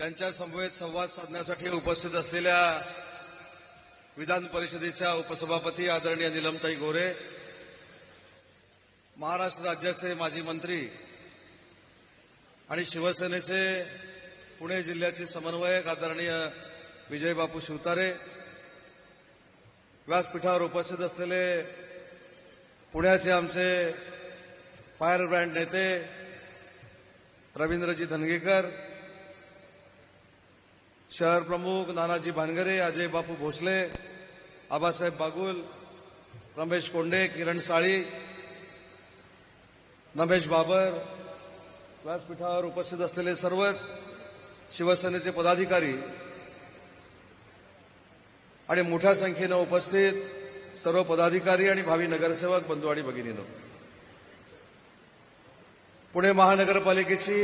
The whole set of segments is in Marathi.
त्यांच्या समवेत संवाद साधण्यासाठी उपस्थित असलेल्या विधान परिषदेच्या उपसभापती आदरणीय नीलमताई गोरे, महाराष्ट्र राज्याचे माजी मंत्री आणि शिवसेनेचे पुणे जिल्ह्याचे समन्वयक आदरणीय विजयबापू शिवतारे, व्यासपीठावर उपस्थित असलेले पुण्याचे आमचे फायर ब्रँड नेते रवींद्रजी धनगेकर, शहर प्रमुख नानाजी भानगरे, अजय बापू भोसले, आबासाहेब बागुल, रमेश कोंडे, किरण साळी, नमेश बाबर, व्यासपीठावर उपस्थित असलेले सर्वच शिवसेनेचे पदाधिकारी आणि मोठ्या संख्येनं उपस्थित सर्व पदाधिकारी आणि भावी नगरसेवक बंधू आणि भगिनींनो, पुणे महानगरपालिकेची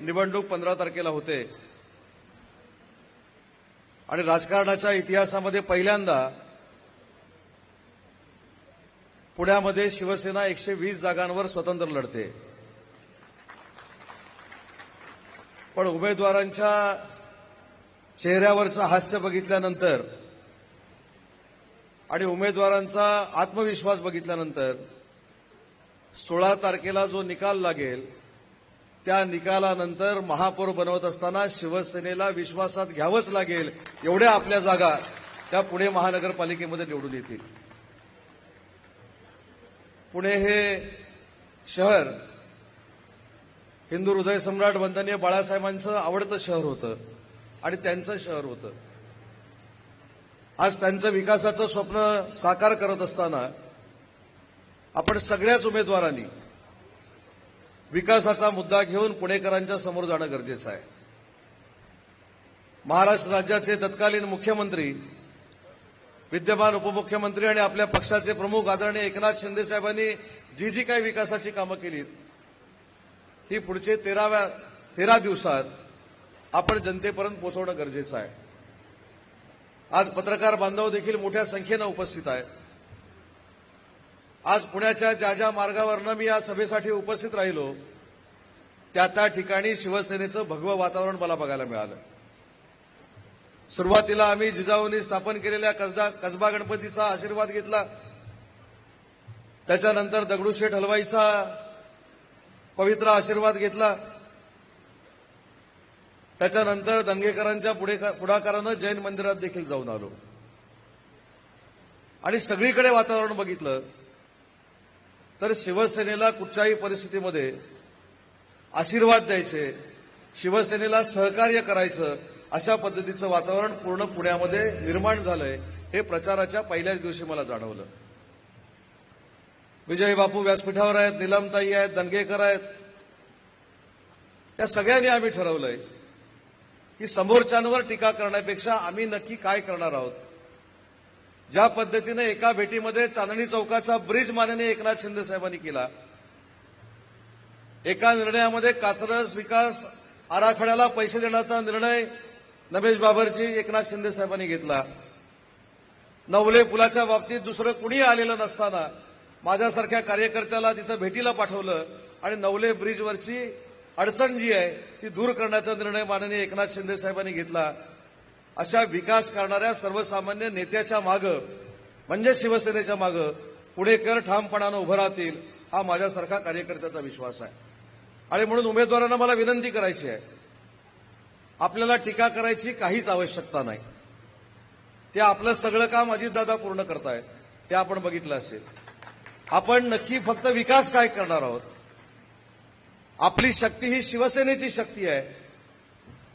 निवडणूक 15 तारखेला होते आणि राजकारणाच्या इतिहासामध्ये पहिल्यांदा पुण्यामध्ये शिवसेना 120 जागांवर स्वतंत्र लढते. पण उमेदवारांच्या चेहऱ्यावरचं हास्य बघितल्यानंतर आणि उमेदवारांचा आत्मविश्वास बघितल्यानंतर 16 तारखेला जो निकाल लागेल त्या निकालानंतर महापौर बनवत असताना शिवसेनेला विश्वासात घ्यावंच लागेल एवढ्या आपल्या जागा त्या पुणे महानगरपालिकेमध्ये निवडून येतील. पुणे हे शहर हिंदू हृदय सम्राट वंदनीय बाळासाहेबांचं आवडतं शहर होतं आणि त्यांचं शहर होतं. आज त्यांचं विकासाचं स्वप्न साकार करत असताना आपण सगळ्याच उमेदवारांनी विकासाचा मुद्दा घेऊन पुणेकरांच्या समोर जाणं गरजेचं आहे. महाराष्ट्र राज्याचे तत्कालीन मुख्यमंत्री, विद्यमान उपमुख्यमंत्री आणि आपल्या पक्षाचे प्रमुख आदरणीय एकनाथ शिंदे साहेबांनी जी काही विकासाची कामं केलीत ही पुढचे 13 दिवसात आपण जनतेपर्यंत पोहोचवणं गरजेचं आहे. आज पत्रकार बांधव देखील मोठ्या संख्येनं उपस्थित आहेत. आज पुण्याच्या ज्या ज्या मार्गावरनं मी या सभेसाठी उपस्थित राहिलो त्या ठिकाणी शिवसेनेचं भगवं वातावरण मला बघायला मिळालं. सुरुवातीला आम्ही जिजाऊंनी स्थापन केलेल्या कसबा गणपतीचा आशीर्वाद घेतला, त्याच्यानंतर दगडूशेठ हलवाईचा पवित्र आशीर्वाद घेतला, त्याच्यानंतर दंगेकरांच्या पुढाकारानं जैन मंदिरात देखील जाऊन आलो आणि सगळीकडे वातावरण बघितलं तर शिवसेनेला कुठच्याही परिस्थितीमध्ये आशीर्वाद द्यायचे, शिवसेनेला सहकार्य करायचं अशा पद्धतीचं वातावरण पूर्ण पुण्यामध्ये निर्माण झालंय हे प्रचाराच्या पहिल्याच दिवशी मला जाणवलं. विजय बापू व्यासपीठावर आहेत, नीलमताई आहेत, दंगेकर आहेत, या सगळ्यांनी आम्ही ठरवलंय की समोरच्यांवर टीका करण्यापेक्षा आम्ही नक्की काय करणार आहोत. ज्या पद्धतीने एका भेटीमध्ये चांदणी चौकाचा ब्रिज माननीय एकनाथ शिंदे साहेबांनी केला, एका निर्णयामध्ये कात्रज विकास आराखड्याला पैसे देण्याचा निर्णय नमेश बाबरजी एकनाथ शिंदे साहेबांनी घेतला, नवले पुलाच्या बाबतीत दुसरं कुणी आलेलं नसताना माझ्यासारख्या कार्यकर्त्याला तिथं भेटीला पाठवलं आणि नवले ब्रिजवरची अडचण जी आहे ती दूर करण्याचा निर्णय माननीय एकनाथ शिंदे साहेबांनी घेतला. अशा विकास करणाऱ्या सर्वसामान्य नेत्याच्या मागं म्हणजे शिवसेनेच्या मागं पुणेकर ठामपणानं उभं राहतील हा माझ्यासारखा कार्यकर्त्याचा विश्वास आहे. आणि म्हणून उमेदवारांना मला विनंती करायची आहे, आपल्याला टीका करायची काहीच आवश्यकता नाही. ते आपलं सगळं काम अजितदादा पूर्ण करतायत हे आपण बघितलं असेल. आपण नक्की फक्त विकास काय करणार आहोत. आपली शक्ती ही शिवसेनेची शक्ती आहे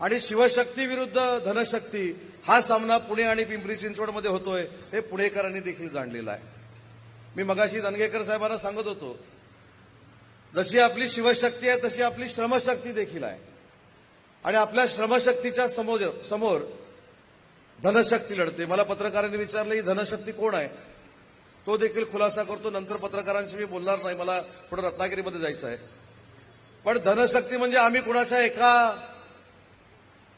आणि शिवशक्ती विरुद्ध धनशक्ती हा सामना पुणे आणि पिंपरी चिंचवडमध्ये होतोय हे पुणेकरांनी देखील जाणलेलं आहे. मी मगाशी दंगेकर साहेबांना सांगत होतो, जशी आपली शिवशक्ती आहे तशी आपली श्रमशक्ती देखील आहे आणि आपल्या श्रमशक्तीच्या समोर धनशक्ती लढते. मला पत्रकारांनी विचारलं ही धनशक्ती कोण आहे, तो देखील खुलासा करतो. नंतर पत्रकारांशी मी बोलणार नाही, मला पुढे रत्नागिरीमध्ये जायचं आहे. पण धनशक्ती म्हणजे आम्ही कुणाच्या एका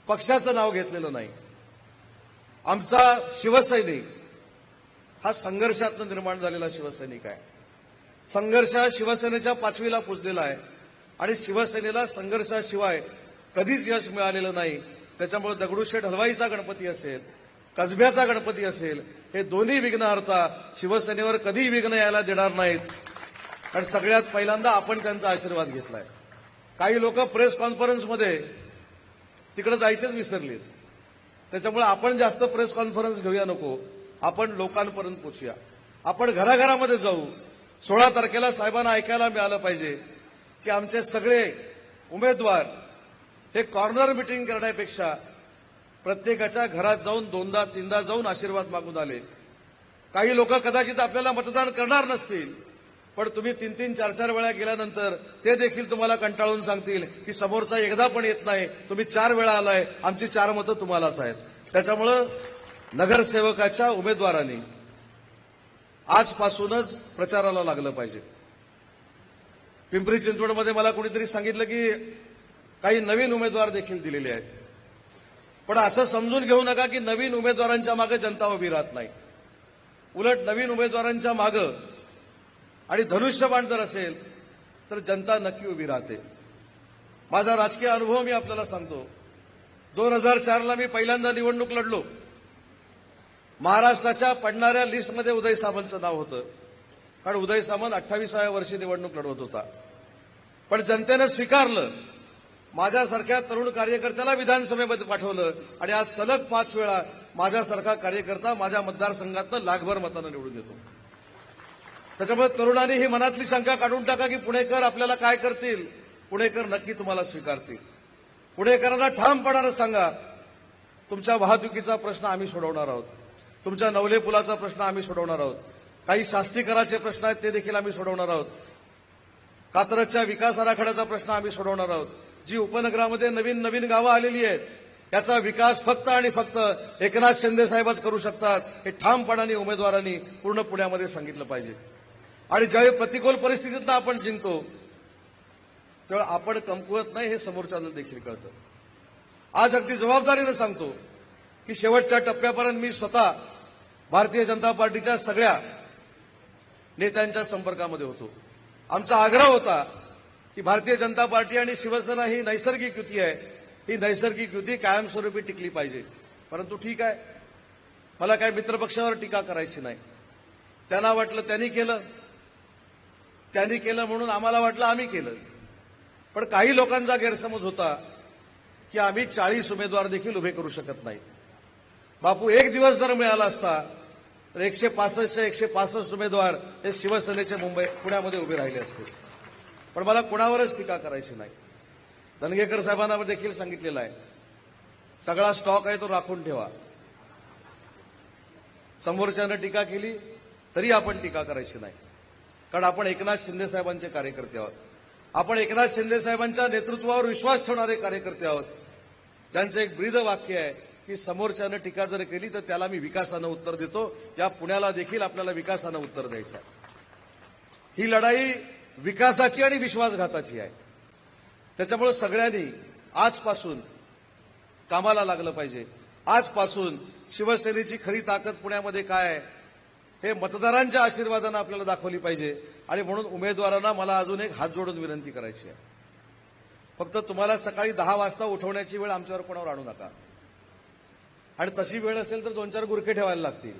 पक्षाचं नाव घेतलेलं नाही. आमचा शिवसैनिक हा संघर्षातून निर्माण झालेला शिवसैनिक आहे. संघर्ष शिवसेनेच्या 5वीला पुजलेला आहे आणि शिवसेनेला संघर्षाशिवाय कधीच यश मिळालेलं नाही त्याच्यामुळे दगडूशेठ हलवाईचा गणपती असेल, कसब्याचा गणपती असेल, हे दोन्ही विघ्नहर्ता शिवसेनेवर कधीही विघ्न यायला देणार नाहीत. कारण सगळ्यात पहिल्यांदा आपण त्यांचा आशीर्वाद घेतलाय. काही लोक प्रेस कॉन्फरन्समध्ये तिकडे जायचेच विसरलेत. त्याच्यामुळे आपण जास्त प्रेस कॉन्फरन्स घेऊया नको, आपण लोकांपर्यंत पोहोचूया. आपण घराघरामध्ये जाऊ. 16 तारखेला साहेबांना ऐकायला मिळालं पाहिजे की आमचे सगळे उमेदवार हे कॉर्नर मिटिंग करण्यापेक्षा प्रत्येकाच्या घरात जाऊन 2दा-3दा जाऊन आशीर्वाद मागून आले. काही लोक कदाचित आपल्याला मतदान करणार नसतील, पण तुम्ही 3-3, 4-4 वेळा गेल्यानंतर ते देखील तुम्हाला कंटाळून सांगतील की समोरचा एकदा पण येत नाही, तुम्ही 4 वेळा आलाय, आमची 4 मतं तुम्हालाच आहेत. त्याच्यामुळं नगरसेवकाच्या उमेदवारांनी आजपासूनच प्रचाराला लागलं पाहिजे. पिंपरी चिंचवडमध्ये मला कोणीतरी सांगितलं की काही नवीन उमेदवार देखील दिलेले आहेत. पण असं समजून घेऊ नका की नवीन उमेदवारांच्या मागे जनता उभी राहत नाही. उलट नवीन उमेदवारांच्या मागे आणि धनुष्यबाण जर असेल तर जनता नक्की उभी राहते. माझा राजकीय अनुभव मी आपल्याला सांगतो. 2004ला मी पहिल्यांदा निवडणूक लढलो. महाराष्ट्राच्या पडणाऱ्या लिस्टमध्ये उदय सामंतचं नाव होतं, कारण उदय सामंत 28व्या वर्षी निवडणूक लढवत होता. पण जनतेनं स्वीकारलं. माझ्यासारख्या तरुण कार्यकर्त्याला विधानसभेमध्ये पाठवलं आणि आज सलग 5 वेळा माझ्यासारखा कार्यकर्ता माझ्या मतदारसंघातनं लाखभर मतानं निवडून येतो. त्याच्यामुळे तरुणांनी ही मनातली शंका काढून टाका की पुणेकर आपल्याला काय करतील. पुणेकर नक्की तुम्हाला स्वीकारतील. पुणेकरांना ठामपणानं सांगा, तुमच्या वाहतुकीचा प्रश्न आम्ही सोडवणार आहोत, तुमच्या नवले पुलाचा प्रश्न आम्ही सोडवणार आहोत, काही शास्तीकराचे प्रश्न आहेत ते देखील आम्ही सोडवणार आहोत, कात्रजच्या विकास आराखड्याचा प्रश्न आम्ही सोडवणार आहोत. जी उपनगरामध्ये नवीन नवीन गावं आलेली आहेत त्याचा विकास फक्त आणि फक्त एकनाथ शिंदे साहेबच करू शकतात, हे ठामपणाने उमेदवारांनी पूर्ण पुण्यामध्ये सांगितलं पाहिजे. आणि ज्यावेळी प्रतिकूल परिस्थितीतनं आपण जिंकतो तेव्हा आपण कमकुवत नाही हे समोरच्याला देखील कळतं. आज अगदी जबाबदारीनं सांगतो की शेवटच्या टप्प्यापर्यंत मी स्वतः भारतीय जनता पार्टीच्या सगळ्या नेत्यांच्या संपर्कामध्ये होतो. आमचा आग्रह होता की भारतीय जनता पार्टी आणि शिवसेना ही नैसर्गिक युती आहे, ही नैसर्गिक युती कायमस्वरूपी टिकली पाहिजे. परंतु ठीक आहे, मला काय मित्रपक्षावर टीका करायची नाही. त्यांना वाटलं त्यांनी केलं म्हणून आम्हाला वाटलं आम्ही केलं. पण काही लोकांचा गैरसमज होता की आम्ही 40 उमेदवार देखील उभे करू शकत नाही. बापू, एक दिवस जर मिळाला असता तर 165 उमेदवार हे शिवसेनेचे पुण्यामध्ये उभे राहिले असते. पण मला कुणावरच टीका करायची नाही. धनगेकर साहेबांना देखील सांगितलेलं आहे, सगळा स्टॉक आहे तो राखून ठेवा. समोरच्यानं टीका केली तरी आपण टीका करायची नाही, कारण आपण एकनाथ शिंदे साहेबांचे कार्यकर्ते आहोत. आपण एकनाथ शिंदे साहेबांच्या नेतृत्वावर विश्वास ठेवणारे कार्यकर्ते आहोत, ज्यांचं एक ब्रीद वाक्य आहे की समोरच्यानं टीका जर केली तर त्याला मी विकासानं उत्तर देतो. या पुण्याला देखील आपल्याला विकासानं उत्तर द्यायचं आहे. ही लढाई विकासाची आणि विश्वासघाताची आहे. त्याच्यामुळे सगळ्यांनी आजपासून कामाला लागलं पाहिजे. आजपासून शिवसेनेची खरी ताकद पुण्यामध्ये काय आहे हे मतदारांच्या आशीर्वादानं आपल्याला दाखवली पाहिजे. आणि म्हणून उमेदवारांना मला अजून एक हात जोडून विनंती करायची आहे, फक्त तुम्हाला सकाळी 10 वाजता उठवण्याची वेळ आमच्यावर कोणावर आणू नका. आणि तशी वेळ असेल तर 2-4 गुरखे ठेवायला लागतील.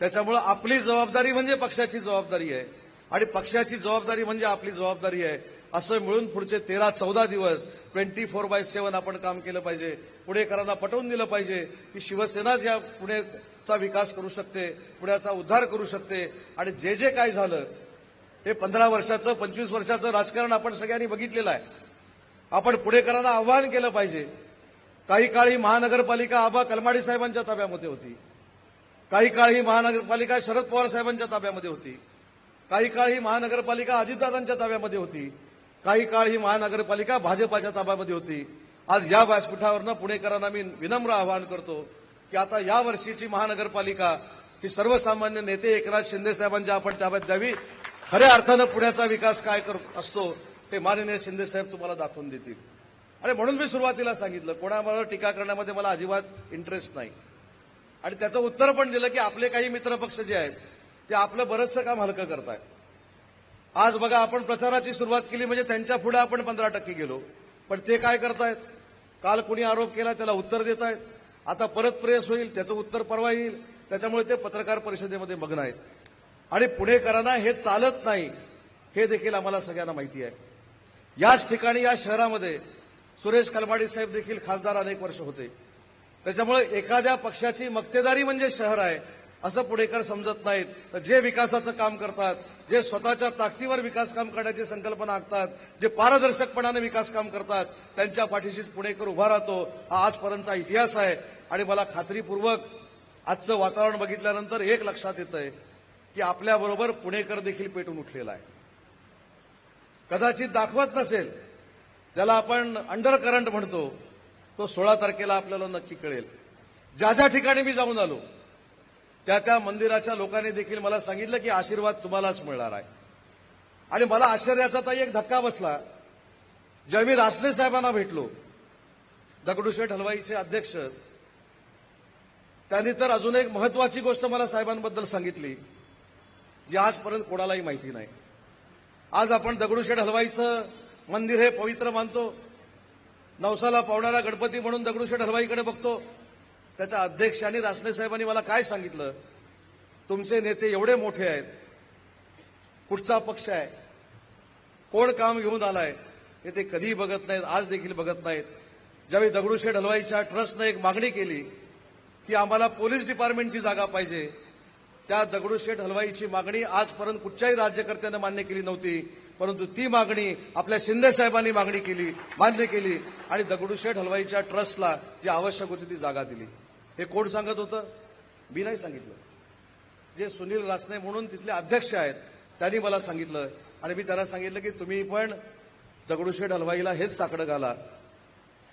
त्याच्यामुळे आपली जबाबदारी म्हणजे पक्षाची जबाबदारी आहे आणि पक्षाची जबाबदारी म्हणजे आपली जबाबदारी आहे. असं मिळून पुढचे 13-14 दिवस 24/7 आपण काम केलं पाहिजे. पुणेकरांना पटवून दिलं पाहिजे की शिवसेनाच या पुण्याचा विकास करू शकते, पुण्याचा उद्धार करू शकते. आणि जे जे काय झालं हे 15 वर्षाचं 25 वर्षाचं राजकारण आपण सगळ्यांनी बघितलेलं आहे. आपण पुणेकरांना आव्हान केलं पाहिजे. काही काळी महानगरपालिका आबा कलमाडी साहेबांच्या ताब्यामध्ये होती, काही काळी महानगरपालिका शरद पवार साहेबांच्या ताब्यामध्ये होती, काही काळ ही महानगरपालिका अजितदादांच्या ताब्यामध्ये होती, काही काळ ही महानगरपालिका भाजपाच्या ताब्यामध्ये होती. आज या व्यासपीठावरनं पुणेकरांना मी विनम्र आवाहन करतो की आता या वर्षीची महानगरपालिका ही सर्वसामान्य नेते एकनाथ शिंदे साहेबांच्या आपण ताब्यात द्यावी. खऱ्या अर्थानं पुण्याचा विकास काय असतो ते माननीय शिंदे साहेब तुम्हाला दाखवून देतील. आणि म्हणून मी सुरुवातीला सांगितलं, कोणावर टीका करण्यामध्ये मला अजिबात इंटरेस्ट नाही. आणि त्याचं उत्तर पण दिलं की आपले काही मित्रपक्ष जे आहेत ते आपलं बरंचसं काम हलकं करतायत. आज बघा, आपण प्रचाराची सुरुवात केली म्हणजे त्यांच्या पुढे आपण 15% गेलो, पण ते काय करतायत? काल कुणी आरोप केला त्याला उत्तर देत आहेत, आता परत प्रेस होईल, त्याचं उत्तर परवा येईल. त्याच्यामुळे ते पत्रकार परिषदेमध्ये मग्न आहेत. आणि पुणेकरांना हे चालत नाही हे देखील आम्हाला सगळ्यांना माहिती आहे. याच ठिकाणी या शहरामध्ये सुरेश कलमाडी साहेब देखील खासदार अनेक वर्ष होते. त्याच्यामुळे एखाद्या पक्षाची मक्तेदारी म्हणजे शहर आहे असं पुणेकर समजत नाहीत. तर जे विकासाचं काम करतात, जे स्वतःच्या ताकदीवर विकास काम करण्याची संकल्पना आखतात, जे पारदर्शकपणाने विकास काम करतात, त्यांच्या पाठीशीच पुणेकर उभा राहतो. हा आजपर्यंतचा इतिहास आहे. आणि मला खात्रीपूर्वक आजचं वातावरण बघितल्यानंतर एक लक्षात येतंय की आपल्याबरोबर पुणेकर देखील पेटून उठलेला आहे. कदाचित दाखवत नसेल, ज्याला आपण अंडर करंट म्हणतो, तो 16 तारखेला आपल्याला नक्की कळेल. ज्या ज्या ठिकाणी मी जाऊन आलो त्या मंदिराच्या लोकांनी देखील मला सांगितलं की आशीर्वाद तुम्हालाच मिळणार आहे. आणि मला आश्चर्याचा ताई एक धक्का बसला, जेव्हा मी रासने साहेबांना भेटलो, दगडूशेठ हलवाईचे अध्यक्ष, त्यांनी तर अजून एक महत्वाची गोष्ट मला साहेबांबद्दल सांगितली जी आजपर्यंत कोणालाही माहिती नाही. आज आपण दगडूशेठ हलवाईचं मंदिर हे पवित्र मानतो, नवसाला पावणारा गणपती म्हणून दगडूशेठ हलवाईकडे बघतो. त्याच्या अध्यक्षांनी रासने साहेबांनी मला काय सांगितलं, तुमचे नेते एवढे मोठे आहेत, कुठचा पक्ष आहे, कोण काम घेऊन आलाय हे ते कधीही बघत नाहीत, आज देखील बघत नाहीत. ज्यावेळी दगडूशेठ हलवाईच्या ट्रस्टनं एक मागणी केली की आम्हाला पोलीस डिपार्टमेंटची जागा पाहिजे, त्या दगडूशेठ हलवाईची मागणी आजपर्यंत कुठच्याही राज्यकर्त्यानं मान्य केली नव्हती. परंतु ती मागणी आपल्या शिंदे साहेबांनी मान्य केली आणि दगडूशेठ हलवाईच्या ट्रस्टला जी आवश्यक होती ती जागा दिली. हे कोण सांगत होतं? मी नाही सांगितलं. जे सुनील रासने म्हणून तिथले अध्यक्ष आहेत त्यांनी मला सांगितलं. आणि मी त्यांना सांगितलं की तुम्ही पण दगडूशेठ हलवाईला हेच साकडं घाला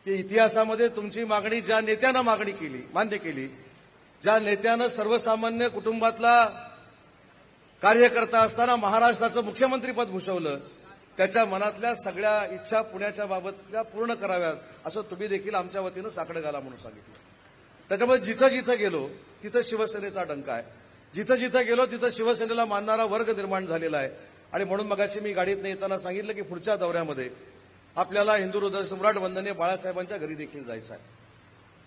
की इतिहासामध्ये तुमची मागणी ज्या नेत्यानं मान्य केली, ज्या नेत्यानं सर्वसामान्य कुटुंबातला कार्यकर्ता असताना महाराष्ट्राचं मुख्यमंत्रीपद भूषवलं, त्याच्या मनातल्या सगळ्या इच्छा पुण्याच्या बाबतल्या पूर्ण कराव्यात असं तुम्ही देखील आमच्या वतीनं साकडं घाला म्हणून सांगितलं. त्याच्यामुळे जिथं जिथं गेलो तिथं शिवसेनेचा डंका आहे. जिथं जिथं गेलो तिथं शिवसेनेला मानणारा वर्ग निर्माण झालेला आहे. आणि म्हणून मगाशी मी गाडीत येताना सांगितलं की पुढच्या दौऱ्यामध्ये आपल्याला हिंदू हृदय सम्राट वंदनीय बाळासाहेबांच्या घरी देखील जायचं आहे.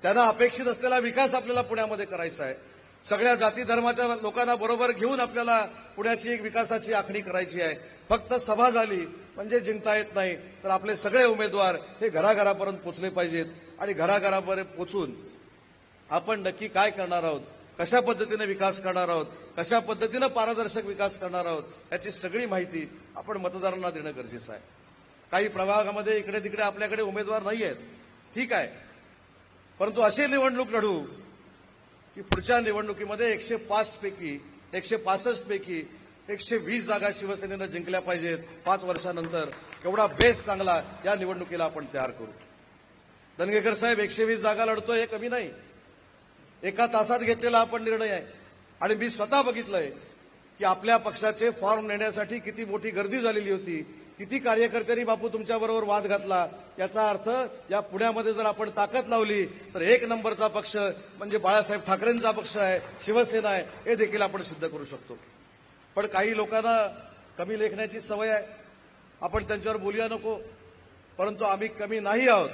त्यांना अपेक्षित असलेला विकास आपल्याला पुण्यामध्ये करायचा आहे. सगळ्या जाती धर्माच्या लोकांना बरोबर घेऊन आपल्याला पुण्याची एक विकासाची आखणी करायची आहे. फक्त सभा झाली म्हणजे जिंकता येत नाही, तर आपले सगळे उमेदवार हे घराघरापर्यंत पोचले पाहिजेत. आणि घराघरापर्यंत पोचून आपण नक्की काय करणार आहोत, कशा पद्धतीने विकास करणार आहोत, कशा पद्धतीनं पारदर्शक विकास करणार आहोत, याची सगळी माहिती आपण मतदारांना देणं गरजेचं आहे. काही प्रभागामध्ये इकडे तिकडे आपल्याकडे उमेदवार नाही आहेत, ठीक आहे, परंतु अशी निवडणूक लढू की पुढच्या निवडणुकीमध्ये 105 पैकी 120 जागा शिवसेनेनं जिंकल्या पाहिजेत 5 वर्षानंतर. एवढा बेस चांगला या निवडणुकीला आपण तयार करू. धनगेकर साहेब 120 जागा लढतोय हे कमी नाही, एका तासात घेतलेला आपण निर्णय आहे. आणि मी स्वतः बघितलंय की आपल्या पक्षाचे फॉर्म नेण्यासाठी किती मोठी गर्दी झालेली होती, किती कार्यकर्त्यांनी बापू तुमच्याबरोबर वाद घातला. याचा अर्थ या पुण्यामध्ये जर आपण ताकद लावली तर 1 नंबरचा पक्ष म्हणजे बाळासाहेब ठाकरेंचा पक्ष आहे, शिवसेना आहे, हे देखील आपण सिद्ध करू शकतो. पण काही लोकांना कमी लेखण्याची सवय आहे, आपण त्यांच्यावर बोलूया नको, परंतु आम्ही कमी नाही आहोत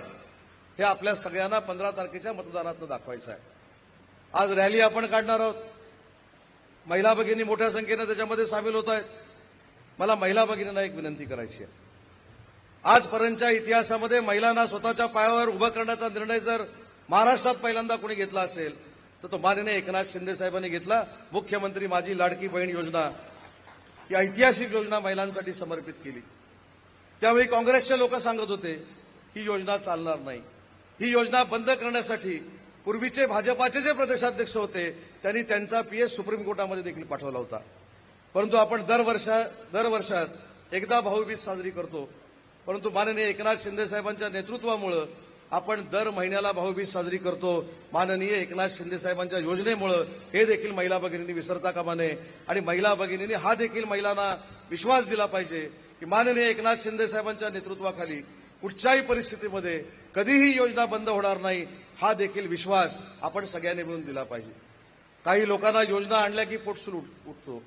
हे आपल्या सगळ्यांना 15 तारखेच्या मतदानातून दाखवायचं आहे. आज रॅली आपण काढणार आहोत, महिला भगिनी मोठ्या संख्येनं त्याच्यामध्ये सामील होत आहेत. मला महिला भगिनींना एक विनंती करायची आहे. आजपर्यंतच्या इतिहासामध्ये महिलांना स्वतःच्या पायावर उभं करण्याचा निर्णय जर महाराष्ट्रात पहिल्यांदा कोणी घेतला असेल तर तो माननीय एकनाथ शिंदे साहेबांनी घेतला. मुख्यमंत्री माझी लाडकी बहीण योजना ही ऐतिहासिक योजना महिलांसाठी समर्पित केली. त्यावेळी काँग्रेसचे लोक सांगत होते ही योजना चालणार नाही. ही योजना बंद करण्यासाठी पूर्वीचे भाजपाचे जे प्रदेशाध्यक्ष होते त्यांनी त्यांचा पीएस सुप्रीम कोर्टामध्ये देखील पाठवला होता. परंतु आपण दरवर्षात एकदा भाऊबीज साजरी करतो, परंतु माननीय एकनाथ शिंदे साहेबांच्या नेतृत्वामुळे आपण दर महिन्याला भाऊबीज साजरी करतो. माननीय एकनाथ शिंदे साहेबांच्या योजनेमुळे हे देखील महिला भगिनींनी विसरता कामा नये. आणि महिला भगिनींनी हा देखील महिलांना विश्वास दिला पाहिजे की माननीय एकनाथ शिंदे साहेबांच्या नेतृत्वाखाली कुठच्याही परिस्थितीमध्ये कधीही योजना बंद होणार नाही, हा देखील विश्वास आपण सगळ्यांनी मिळून दिला पाहिजे. काही लोकांना योजना आणल्या की पोटसूल उठतो.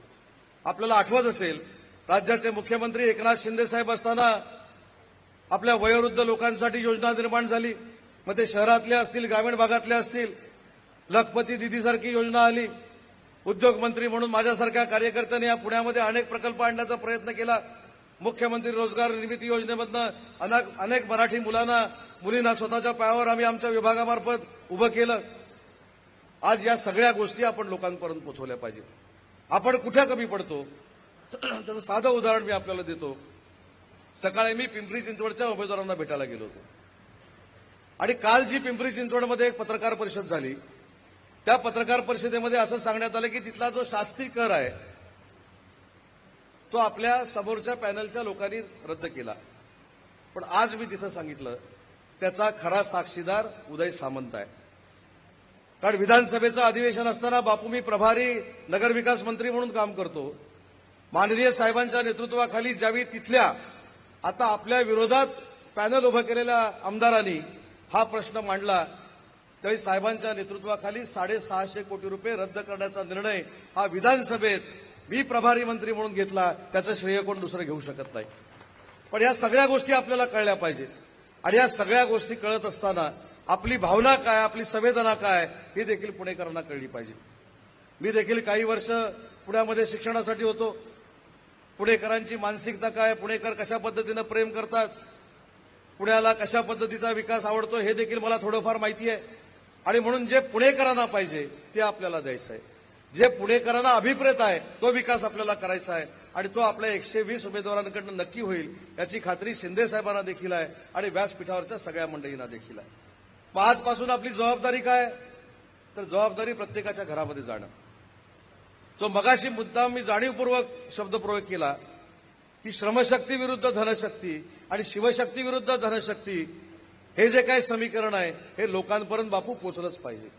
आपल्याला आठवत असेल राज्याचे मुख्यमंत्री एकनाथ शिंदे साहेब असताना आपल्या वयोवृद्ध लोकांसाठी योजना निर्माण झाली. मग ते शहरातल्या असतील, ग्रामीण भागातल्या असतील. लखपती दिदीसारखी योजना आली. उद्योगमंत्री म्हणून माझ्यासारख्या कार्यकर्त्यांनी या पुण्यामध्ये अनेक प्रकल्प आणण्याचा प्रयत्न केला. मुख्यमंत्री रोजगार निर्मिती योजनेमधनं अनेक मराठी मुलींना स्वतःच्या पायावर आम्ही आमच्या विभागामार्फत उभं केलं. आज या सगळ्या गोष्टी आपण लोकांपर्यंत पोहोचवल्या पाहिजेत. आपण कुठे कमी पडतो त्याचं साधं उदाहरण मी आपल्याला देतो. सकाळी मी पिंपरी चिंचवडच्या उमेदवारांना भेटायला गेलो होतो आणि काल जी पिंपरी चिंचवडमध्ये एक पत्रकार परिषद झाली, त्या पत्रकार परिषदेमध्ये असं सांगण्यात आलं की तिथला जो शास्ती कर आहे तो आपल्या समोरच्या पॅनलच्या लोकांनी रद्द केला. पण आज मी तिथं सांगितलं त्याचा खरा साक्षीदार उदय सामंत आहे. कारण विधानसभेचं अधिवेशन असताना बापू मी प्रभारी नगरविकास मंत्री म्हणून काम करतो. माननीय साहेबांच्या नेतृत्वाखाली ज्यावेळी तिथल्या आता आपल्या विरोधात पॅनल उभं केलेल्या आमदारांनी हा प्रश्न मांडला त्यावेळी साहेबांच्या नेतृत्वाखाली 650 कोटी रुपये रद्द करण्याचा निर्णय हा विधानसभेत मी प्रभारी मंत्री म्हणून घेतला. त्याचं श्रेय कोण दुसरं घेऊ शकत नाही. पण या सगळ्या गोष्टी आपल्याला कळल्या पाहिजेत आणि या सगळ्या गोष्टी कळत असताना आपली भावना काय, आपली संवेदना काय ही देखील पुणेकरांना कळली पाहिजे. मी देखील काही वर्ष पुण्यामध्ये शिक्षणासाठी होतो. पुणेकरांची मानसिकता काय, पुणेकर कशा पद्धतीनं प्रेम करतात, पुण्याला कशा पद्धतीचा विकास आवडतो हे देखील मला थोडंफार माहिती आहे. आणि म्हणून जे पुणेकरांना पाहिजे ते आपल्याला द्यायचं आहे. जे पुणेकरांना अभिप्रेत आहे तो विकास आपल्याला करायचा आहे आणि तो आपल्या 120 उमेदवारांकडून नक्की होईल याची खात्री शिंदे साहेबांना देखील आहे आणि व्यासपीठावरच्या सगळ्या मंडळींना देखील आहे. मग आजपासून आपली जबाबदारी काय, तर जबाबदारी प्रत्येकाच्या घरामध्ये जाणं. जो मगाशी मुद्दा मी जाणीवपूर्वक शब्दप्रयोग केला की श्रमशक्ती विरुद्ध धनशक्ती आणि शिवशक्ती विरुद्ध धनशक्ती हे जे काही समीकरण आहे हे लोकांपर्यंत बापू पोहोचलंच पाहिजे.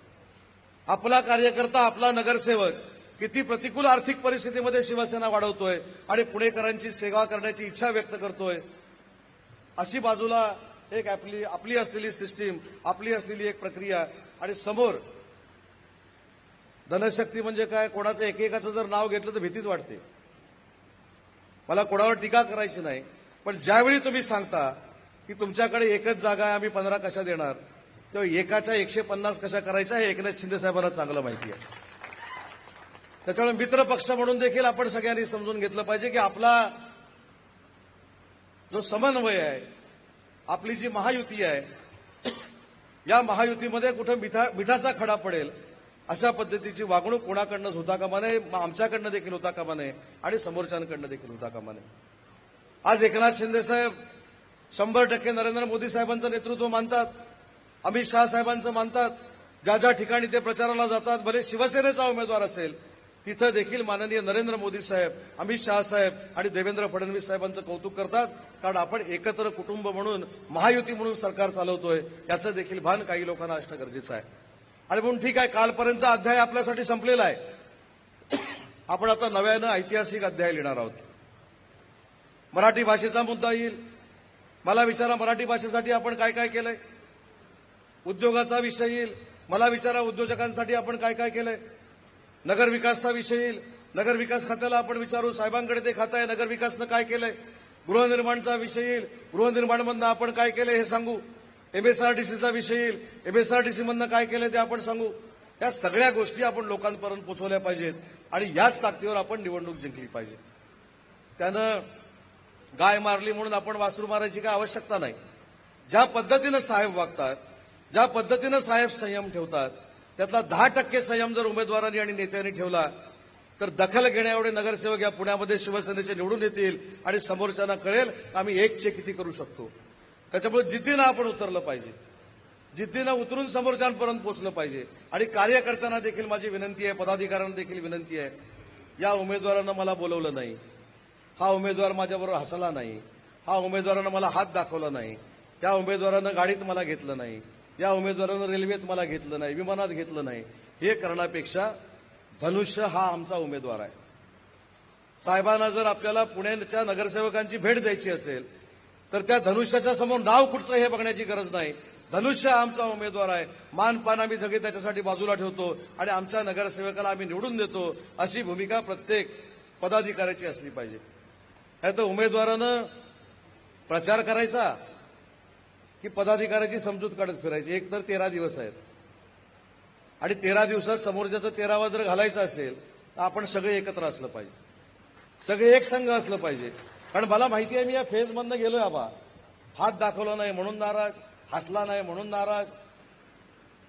आपला कार्यकर्ता, आपला नगरसेवक किती प्रतिकूल आर्थिक परिस्थितीमध्ये शिवसेना वाढवतोय आणि पुणेकरांची सेवा करण्याची इच्छा व्यक्त करतोय, अशी बाजूला एक आपली असलेली सिस्टीम, आपली असलेली एक प्रक्रिया आणि समोर धनशक्ती म्हणजे काय, कोणाचं एकेकाचं जर नाव घेतलं तर भीतीच वाटते. मला कोणावर टीका करायची नाही, पण ज्यावेळी तुम्ही सांगता की तुमच्याकडे एकच जागा आहे, आम्ही 15 कशा देणार, तेव्हा एकाच्या 150 कशा करायच्या हे एकनाथ शिंदे साहेबांना चांगलं माहिती आहे. त्याच्यामुळे मित्र पक्ष म्हणून देखील आपण सगळ्यांनी समजून घेतलं पाहिजे की आपला जो समन्वय आहे, आपली जी महायुती आहे, या महायुतीमध्ये कुठं मिठाचा खडा पडेल अशा पद्धतीची वागणूक कोणाकडनंच होता कामा नये, आमच्याकडनं देखील होता कामा नये आणि समोरच्यांकडनं देखील होता कामा नये. आज एकनाथ शिंदे साहेब 100% नरेंद्र मोदी साहेबांचं नेतृत्व मानतात, अमित शहा साहेबांचं मानतात. ज्या ज्या ठिकाणी ते प्रचाराला जातात, भले शिवसेनेचा उमेदवार असेल तिथं देखील माननीय नरेंद्र मोदी साहेब, अमित शहा साहेब आणि देवेंद्र फडणवीस साहेबांचं कौतुक करतात. कारण आपण एकत्र कुटुंब म्हणून, महायुती म्हणून सरकार चालवतोय याचं देखील भान काही लोकांना असणं गरजेचं आहे. आणि म्हणून ठीक आहे, कालपर्यंतचा अध्याय आपल्यासाठी संपलेला आहे. आपण आता नव्यानं ऐतिहासिक अध्याय लिहिणार आहोत. मराठी भाषेचा मुद्दा येईल. मला विचारा मराठी भाषेसाठी आपण काय काय केलंय. उद्योगाचा विषय येईल. मला विचारा उद्योजकांसाठी आपण काय काय केलंय. नगरविकासचा विषय येईल. नगरविकास खात्याला आपण विचारू, साहेबांकडे ते खातं आहे, नगरविकासनं काय केलंय. गृहनिर्माणचा विषय येईल. गृहनिर्माणमधनं आपण काय केलंय हे सांगू. एमएसआरटीसीचा विषय येईल. एमएसआरटीसी मधनं काय केलंय ते आपण सांगू. या सगळ्या गोष्टी आपण लोकांपर्यंत पोहोचवल्या पाहिजेत आणि याच ताकदीवर आपण निवडणूक जिंकली पाहिजे. त्यानं गाय मारली म्हणून आपण वासरू मारायची काय आवश्यकता नाही. ज्या पद्धतीनं साहेब वागतात, ज्या पद्धतीनं साहेब संयम ठेवतात, त्यातला 10% संयम जर उमेदवारांनी आणि नेत्यांनी ठेवला तर दखल घेण्याएवढे नगरसेवक या पुण्यामध्ये शिवसेनेचे निवडून येतील आणि समोरच्यांना कळेल आम्ही एकचे किती करू शकतो. त्याच्यामुळे जिद्दीनं आपण उतरलं पाहिजे. जिद्दीनं उतरून समोरच्यांपर्यंत पोहोचलं पाहिजे. आणि कार्यकर्त्यांना देखील माझी विनंती आहे, पदाधिकाऱ्यांना देखील विनंती आहे, या उमेदवारानं मला बोलवलं नाही, हा उमेदवार माझ्याबरोबर हसला नाही, हा उमेदवारानं मला हात दाखवला नाही, या उमेदवारानं गाडीत मला घेतलं नाही, या उमेदवारानं रेल्वेत मला घेतलं नाही, विमानात घेतलं नाही, हे करण्यापेक्षा धनुष्य हा आमचा उमेदवार आहे. साहेबांना जर आपल्याला पुण्याच्या नगरसेवकांची भेट द्यायची असेल तर त्या धनुष्याच्या समोर नाव कुठचं हे बघण्याची गरज नाही. धनुष्य हा आमचा उमेदवार आहे. मानपान आम्ही सगळे त्याच्यासाठी बाजूला ठेवतो आणि आमच्या नगरसेवकाला आम्ही निवडून देतो, अशी भूमिका प्रत्येक पदाधिकाऱ्याची असली पाहिजे. नाही तर उमेदवारानं प्रचार करायचा की पदाधिकाऱ्याची समजूत काढत फिरायची. एक तर 13 दिवस आहेत आणि 13 दिवसात समोरच्याचं 13वा जर घालायचं असेल तर आपण सगळे एकत्र असलं पाहिजे, सगळे एक संघ असलं पाहिजे. कारण मला माहिती आहे, मी या फेजमधनं गेलोय. आबा हात दाखवला नाही म्हणून नाराज, हसला नाही म्हणून नाराज.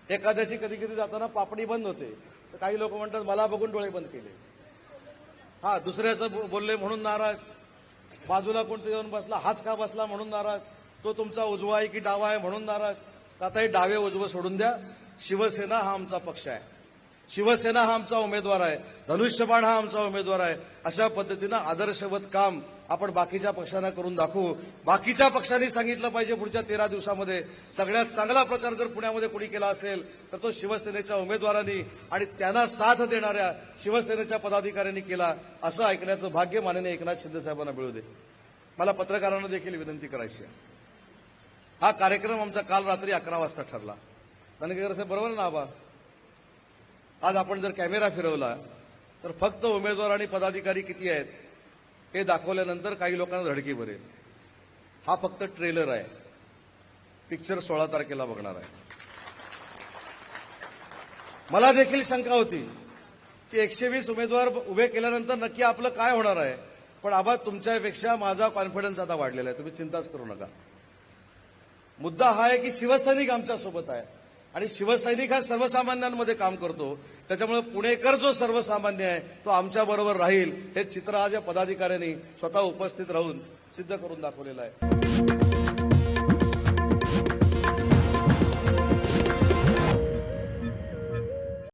एखाद्याची कधी कधी जाताना पापणी बंद होते तर काही लोक म्हणतात मला बघून डोळे बंद केले. हा, दुसऱ्याचं बोलले म्हणून नाराज, बाजूला कोणतं येऊन बसला, हाच का बसला म्हणून नाराज, तो तुमचा उजवा आहे की डावा आहे म्हणून नाराज. आता हे डावे उजवं सोडून द्या. शिवसेना हा आमचा पक्ष आहे, शिवसेना हा आमचा उमेदवार आहे, धनुष्यबाण हा आमचा उमेदवार आहे. अशा पद्धतीनं आदर्शवत काम आपण बाकीच्या पक्षांना करून दाखवू. बाकीच्या पक्षांनी सांगितलं पाहिजे पुढच्या 13 दिवसामध्ये सगळ्यात चांगला प्रचार जर पुण्यामध्ये कोणी केला असेल तर तो शिवसेनेच्या उमेदवारांनी आणि त्यांना साथ देणाऱ्या शिवसेनेच्या पदाधिकाऱ्यांनी केला, असं ऐकण्याचं भाग्य माननीय एकनाथ शिंदे साहेबांना मिळू दे. मला पत्रकारांना देखील विनंती करायची आहे. हा कार्यक्रम आमचा काल रात्री 11 वाजता ठरला. धनगर साहेब बरोबर ना आबा? आज आपण जर कॅमेरा फिरवला तर फक्त उमेदवार आणि पदाधिकारी किती आहेत हे दाखवल्यानंतर काही लोकांना धडकी भरेल. हा फक्त ट्रेलर आहे, पिक्चर 16 तारखेला बघणार आहे. मला देखील शंका होती की 120 उमेदवार उभे केल्यानंतर नक्की आपलं काय होणार आहे. पण आबा तुमच्यापेक्षा माझा कॉन्फिडन्स आता वाढलेला आहे, तुम्ही चिंताच करू नका. मुद्दा हा आहे की शिवसैनिक आमच्या सोबत आहे आणि शिवसैनिक हा सर्वसामान्यांमध्ये काम करतो. त्याच्यामुळे पुणेकर जो सर्वसामान्य आहे तो आमच्या बरोबर राहील, हे चित्र आज या पदाधिकाऱ्यांनी स्वतः उपस्थित राहून सिद्ध करून दाखवलेलं आहे.